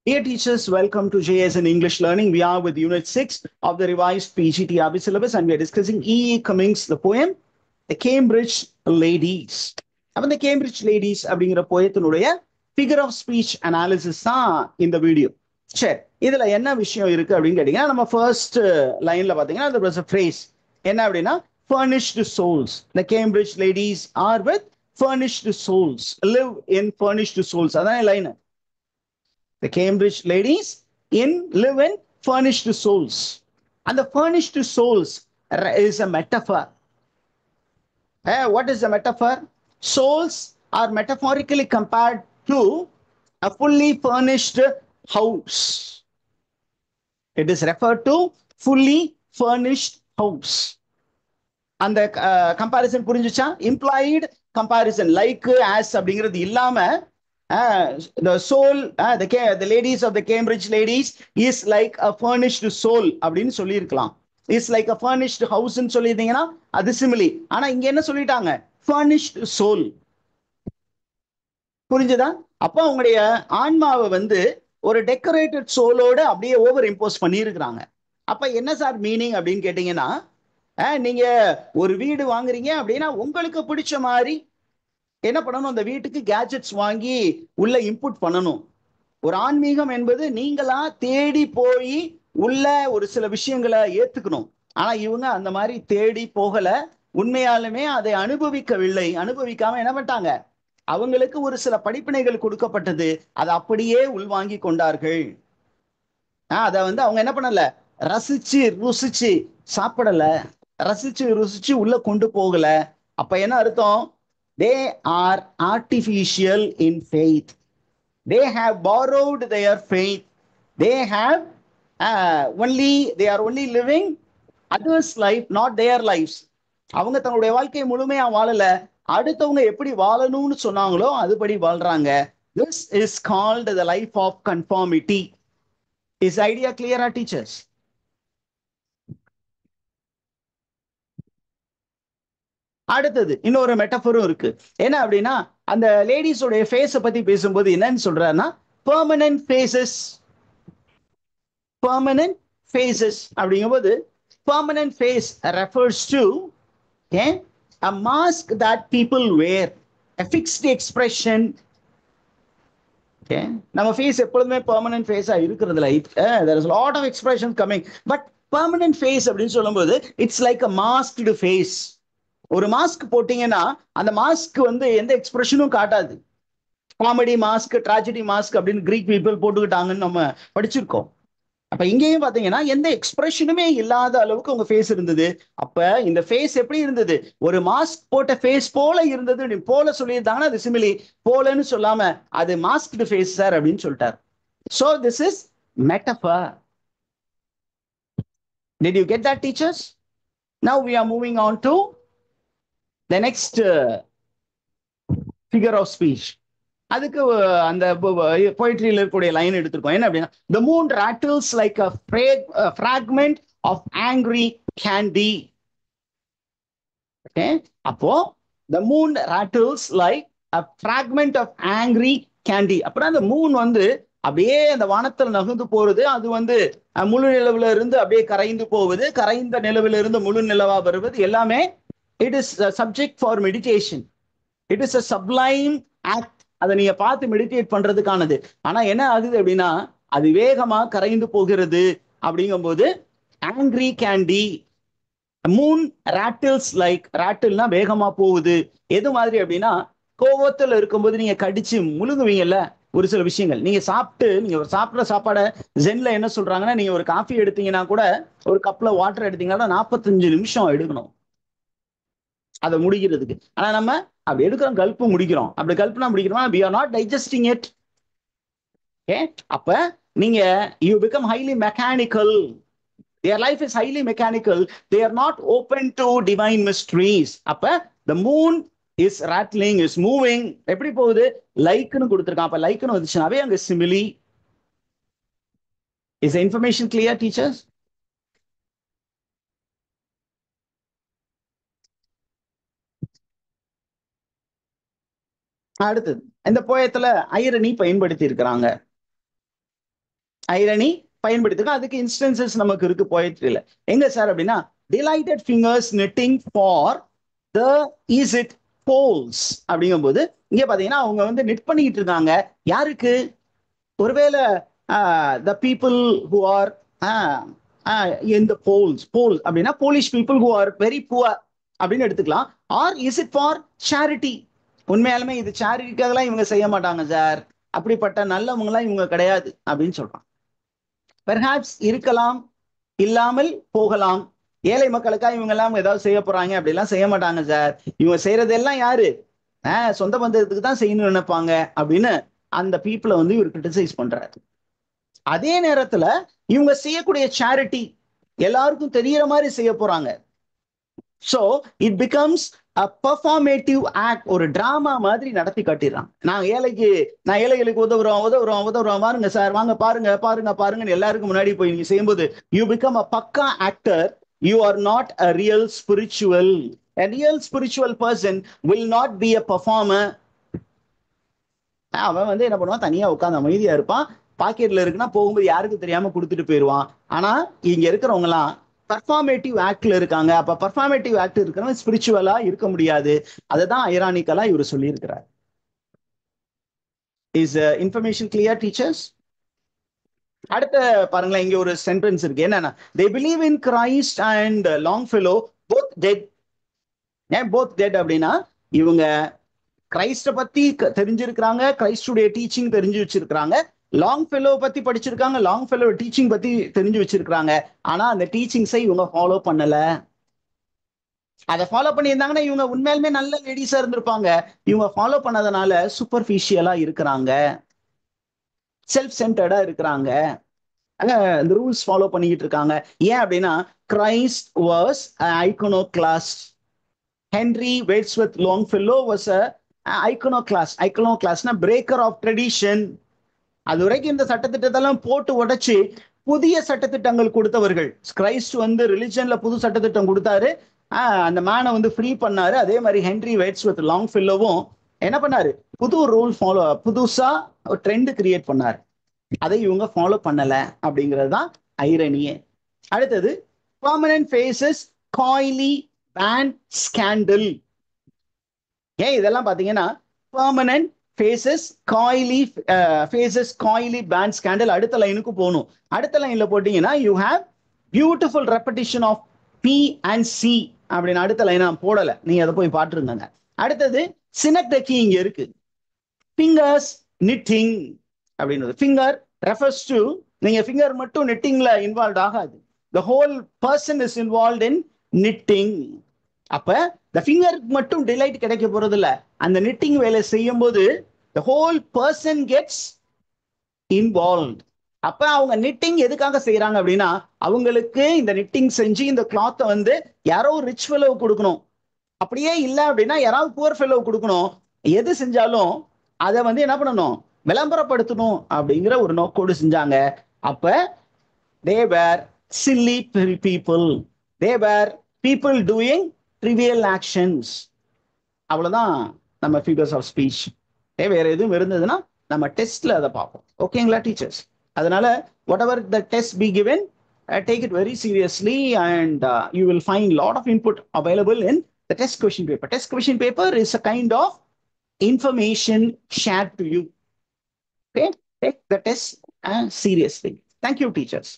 Dear teachers, welcome to JS in English Learning. We are with Unit 6 of the revised PGTRB syllabus and we are discussing E. Cummings, the poem, The Cambridge Ladies. அப்ப இந்த Cambridge ladies அப்படிங்கிற போயத்தினுடைய figure of speech analysis தான் இந்த video. சரி, இதுல என்ன விஷயம் இருக்கு அப்படின்னு கேட்டீங்கன்னா, நம்ம ஃபர்ஸ்ட் லைன்ல பாத்தீங்கன்னா there was a phrase என்ன அப்படின்னா furnished souls. The Cambridge ladies are with furnished souls, live in furnished souls. அதான் line. The Cambridge ladies live in furnished souls. And the furnished souls is a metaphor. What is the metaphor? Souls are metaphorically compared to a fully furnished house. It is referred to fully furnished house. And the comparison புரிஞ்சுச்சா? Implied comparison like as அப்படிங்கிறது இல்லாம the soul, the ladies of the Cambridge ladies is like a furnished soul அப்படின்னு சொல்லியிருக்கலாம். Is like a furnished house ன்னு சொல்லியிருந்தீங்கன்னா அது சிமிலி. ஆனா இங்க என்ன சொல்லிட்டாங்க? Furnished soul. புரிஞ்சுதா? அப்போ உங்களுடைய ஆன்மாவை வந்து ஒரு டெக்கரேட்டட் சோலோட அப்படியே ஓவர் இம்போஸ் பண்ணியிருக்கிறாங்க. அப்ப என்ன சார் மீனிங் அப்படின்னு கேட்டீங்கன்னா, நீங்க ஒரு வீடு வாங்குறீங்க அப்படின்னா உங்களுக்கு பிடிச்ச மாதிரி என்ன பண்ணணும், அந்த வீட்டுக்கு கேஜெட்ஸ் வாங்கி உள்ள இன்புட் பண்ணணும். ஒரு ஆன்மீகம் என்பது நீங்களா தேடி போய் உள்ள ஒரு சில விஷயங்களை ஏத்துக்கணும். ஆனா இவங்க அந்த மாதிரி தேடி போகல, உண்மையாலுமே அதை அனுபவிக்கவில்லை. அனுபவிக்காம என்ன பண்ணிட்டாங்க, அவங்களுக்கு ஒரு சில படிப்பினைகள் கொடுக்கப்பட்டது, அதை அப்படியே உள்வாங்கி கொண்டார்கள். அதை வந்து அவங்க என்ன பண்ணல, ரசிச்சு ருசிச்சு சாப்பிடல, ரசிச்சு ருசிச்சு உள்ள கொண்டு போகல. அப்ப என்ன அர்த்தம்? They are artificial in faith. They have borrowed their faith. They have they are only living others' life, not their lives. அவங்க தங்களுடைய வாழ்க்கையை முழுமையா வாழல, அடுத்தவங்க எப்படி வாழணும்னு சொன்னாங்களோ அதுபடி வாழ்றாங்க. This is called the life of conformity. Is idea clear, teachers? அடுத்தது இன்னொரு மெட்டஃபரும் இருக்கு. என்ன அப்படின்னா, அந்த லேடிஸோடைய ஃபேஸை பத்தி பேசும்போது என்னன்னு சொல்றாருன்னா, பெர்மனன்ட் ஃபேஸஸ். பெர்மனன்ட் ஃபேஸஸ் அப்படிங்கும்போது permanent face refers to a mask that people wear, a fixed expression. நம்ம ஃபேஸ் எப்பொழுதுமே பெர்மனன்ட் ஃபேஸா இருக்கிறதுல there is a lot of expression coming, but permanent face அப்படின்னு சொல்லும்போது it's like a masked face. ஒரு mask போட்டீங்கன்னா அந்த மாஸ்க் வந்து எந்த எக்ஸ்பிரஷனும் காட்டாது. காமெடி மாஸ்க், ட்ராஜடி மாஸ்க் அப்படின்னு கிரீக் பீப்புள் போட்டுக்கிட்டாங்கன்னு நம்ம படிச்சிருக்கோம். அப்ப இங்கேயும் பாத்தீங்கன்னா எந்த எக்ஸ்பிரஷனுமே இல்லாத அளவுக்கு உங்க ஃபேஸ் இருந்தது. அப்ப இந்த ஃபேஸ் எப்படி இருந்தது? ஒரு மாஸ்க் போட்ட ஃபேஸ் போல இருந்தது. போல சொல்லியிருந்தாங்கன்னா அது சிமிலி, போலன்னு சொல்லாம அது மாஸ்க்டு ஃபேஸ் சார் அப்படின்னு சொல்லிட்டார். So this is metaphor. Did you get that, teachers? Now we are moving on to the next figure of speech. அதுக்கு அந்த போயிட்ரியில் இருக்கக்கூடிய லைன் எடுத்திருக்கோம். என்ன அப்படின்னா, the moon rattles like a fragment of angry candy. அப்போ the moon rattles like a fragment of angry candy. அப்புறம் அந்த Moon வந்து அப்படியே அந்த வானத்தில் நகர்ந்து போறது. அது வந்து முழு நிலவுல இருந்து அப்படியே கரைந்து போவது, கரைந்த நிலவுல இருந்து முழு நிலவா வருவது எல்லாமே it is a subject for meditation. It is a sublime act. அதை நீங்க பார்த்து மெடிடேட் பண்றதுக்கானது. ஆனா என்ன ஆகுது அப்படின்னா, அது வேகமா கரைந்து போகிறது. அப்படிங்கும்போது angry candy, Moon rattles like, ராட்டில்னா வேகமா போகுது. எது மாதிரி அப்படின்னா, கோவத்துல இருக்கும்போது நீங்க கடிச்சு முழுங்குவீங்கல்ல ஒரு சில விஷயங்கள். நீங்க சாப்பிட்ற சாப்பாடை ஜென்ல என்ன சொல்றாங்கன்னா, நீங்க ஒரு காஃபி எடுத்தீங்கன்னா கூட, ஒரு கப்ல வாட்டர் எடுத்தீங்கன்னா 45 நிமிஷம் எடுக்கணும் அதை முடிக்கிறதுக்கு. ஆனா நம்ம அப்படி எடுக்கிறோம், கல்ப்பு முடிக்கிறோம். அப்படி கல்ப்புனா முடிக்கிறோம், we are not digesting it. அப்ப நீங்க you become highly mechanical. Their life is highly mechanical. They are not open to divine mysteries. அப்ப the moon is rattling, is moving. எப்படி போகுது? லைக்னு கொடுத்திருக்கான். அப்ப லைக்னு வந்துச்சுனாவே அங்க சிமிலி. Is the information clear, teachers? அடுத்தது இந்த போயத்துல irony பயன்படுத்தி இருக்கிறாங்க. ஐரணி பயன்படுத்திருக்கோம். அதுக்கு இன்ஸ்டன்சஸ் நமக்கு இருக்கு போயட்ரியில. எங்க சார் அப்படின்னா, delighted fingers netting for the is it polls அப்படிங்கும்போது இங்க பாத்தீங்கன்னா அவங்க வந்து நெட் பண்ணிக்கிட்டு இருக்காங்க. யாருக்கு? ஒருவேளை the people who are in the poles, pole அப்படின்னா Polish people who are very poor அப்படின்னு எடுத்துக்கலாம். Or is it for charity? உண்மையாலுமே இது சேரிட்டிக்காகலாம் இவங்க செய்ய மாட்டாங்க சார், அப்படிப்பட்ட நல்லவங்களாம் இவங்க கிடையாது அப்படின்னு சொல்றான். பெர்ஹாப்ஸ் இருக்கலாம், இல்லாமல் போகலாம். ஏழை மக்களுக்காக இவங்க எல்லாம் ஏதாவது செய்ய போறாங்க, அப்படிலாம் செய்ய மாட்டாங்க சார். இவங்க செய்யறது எல்லாம் யாரு? சொந்த பந்தத்துக்கு தான் செய்யணும்னு நினைப்பாங்க அப்படின்னு அந்த பீப்புளை வந்து இவர் கிரிட்டிசைஸ் பண்றாரு. அதே நேரத்துல இவங்க செய்யக்கூடிய சேரிட்டி எல்லாருக்கும் தெரியற மாதிரி செய்ய போறாங்க. So it becomes a performative act. ஒரு டிராமா மாதிரி நடத்தி காட்டிடுறான். நான் ஏழைகளுக்கு உதவுறோம் பாருங்க சார், வாங்க பாருங்க பாருங்க பாருங்கன்னு எல்லாருக்கும் முன்னாடி போய் நீங்க செய்யும்போது யூ பிகம் அ பக்கா actor. You are not a real spiritual. A real spiritual person will not be a performer. அவன் வந்து என்ன பண்ணுவான், தனியா உட்காந்து அமைதியா இருப்பான். பாக்கெட்ல இருக்குன்னா போகும்போது யாருக்கும் தெரியாம கொடுத்துட்டு போயிடுவான். ஆனா இங்க இருக்கிறவங்க எல்லாம் பர்ஃபார்மேட்டிவ் ஆக்ட்ல இருக்காங்க. அப்ப பர்ஃபார்மேட்டிவ் ஆக்ட் இருக்கிறவங்க ஸ்பிரிச்சுவலா இருக்க முடியாது. அதுதான் ஐரானிக்கலா இவர் சொல்லி இருக்கிறார். Is information clear teachers? அடுத்த பாருங்களேன், இங்க ஒரு சென்டென்ஸ் இருக்கு. என்னன்னா, they believe in Christ and Longfellow both dead. ஏன் போத் டெட் அப்படின்னா, இவங்க கிரைஸ்ட பத்தி தெரிஞ்சிருக்கிறாங்க, கிரைஸ்டுடைய டீச்சிங் தெரிஞ்சு வச்சிருக்காங்க, லாங் ஃபெலோ பத்தி படிச்சிருக்காங்க, லாங் ஃபெலோ டீச்சிங் பத்தி தெரிஞ்சு வச்சிருக்காங்க. ஆனா அந்த டீச்சிங்ஸை இவங்க ஃபாலோ பண்ணல. அதை ஃபாலோ பண்ணியிருந்தாங்கன்னா இவங்க உண்மையாலுமே நல்ல லேடிஸா இருந்திருப்பாங்க. இவங்க ஃபாலோ பண்ணதுனால சூப்பர்ஃபிஷியலா இருக்கிறாங்க, செல்ஃப் சென்டர்டா இருக்கிறாங்க, இந்த ரூல்ஸ் ஃபாலோ பண்ணிக்கிட்டு இருக்காங்க. ஏன் அப்படின்னா, Christ was iconoclast. Henry Wadsworth Longfellow was a iconoclast. Iconoclastனா breaker of tradition. அது வரைக்கும் இந்த சட்டத்திட்டத்தெல்லாம் போட்டு உடைச்சு புதிய சட்டத்திட்டங்கள் கொடுத்தவர்கள். கிரைஸ்ட் வந்து ரிலிஜன்ல புது சட்டத்திட்டம் கொடுத்தாரு, அந்த மேனை வந்து ஃப்ரீ பண்ணாரு. அதே மாதிரி ஹென்ரி வேட்ஸ்வர்த் லாங்ஃபெல்லோவும் என்ன பண்ணாரு, புது ரூல் ஃபாலோ, புதுசா ஒரு ட்ரெண்ட் கிரியேட் பண்ணாரு. அதை இவங்க ஃபாலோ பண்ணல அப்படிங்கிறது தான் ஐரணியே. அடுத்தது, permanent faces coyly band scandal. ஏன் இதெல்லாம் பாத்தீங்கன்னா, permanent faces coyly band scandal. அடுத்த லைனுக்கு போகணும். அடுத்த லைன்ல போட்டீங்கன்னா you have beautiful repetition of B and C அப்படின்னு அடுத்த லைன் நான் போடல, நீங்க அதை போய் பாத்துருங்க. அடுத்தது சினக்டக்கி இங்க இருக்கு. ஃபிங்கர்ஸ் நிட்டிங் அப்படின்னு. ஃபிங்கர் ரெஃபர்ஸ் டு, நீங்க ஃபிங்கர் மட்டும் நிட்டிங்ல இன்வால்வ் ஆகாது. The whole person is involved in knitting. அப்ப the finger மட்டும் டிலைட் கிடைக்க போறது இல்ல, அந்த knitting வேலை செய்யும் போது the whole person gets involved. அப்ப அவங்க knitting எதுக்காக செய்யறாங்க அப்படின்னா, அவங்களுக்கு இந்த knitting செஞ்சு இந்த கிளாத்தை வந்து யாரோ ரிச் ஃபெலோ கொடுக்கணும், அப்படியே இல்ல அப்படின்னா யாராவது புவர் ஃபெலோ கொடுக்கணும். எது செஞ்சாலும் அதை வந்து என்ன பண்ணணும், விளம்பரப்படுத்தணும் அப்படிங்கிற ஒரு நோக்கோடு செஞ்சாங்க. அப்ப they were silly people. They were people doing trivial actions. அவ்வளவுதான் நம்ம ஃபிகர்ஸ் ஆஃப் ஸ்பீச். வேற எதுவும் இருந்ததுன்னா நம்ம டெஸ்ட்ல அதை பார்ப்போம். ஓகேங்களா டீச்சர்ஸ்? அதனால whatever the test be given, take it very seriously and you will find lot of input available in the test question paper. Test question paper is a kind of information shared to you. Okay, take the test seriously. Thank you, teachers.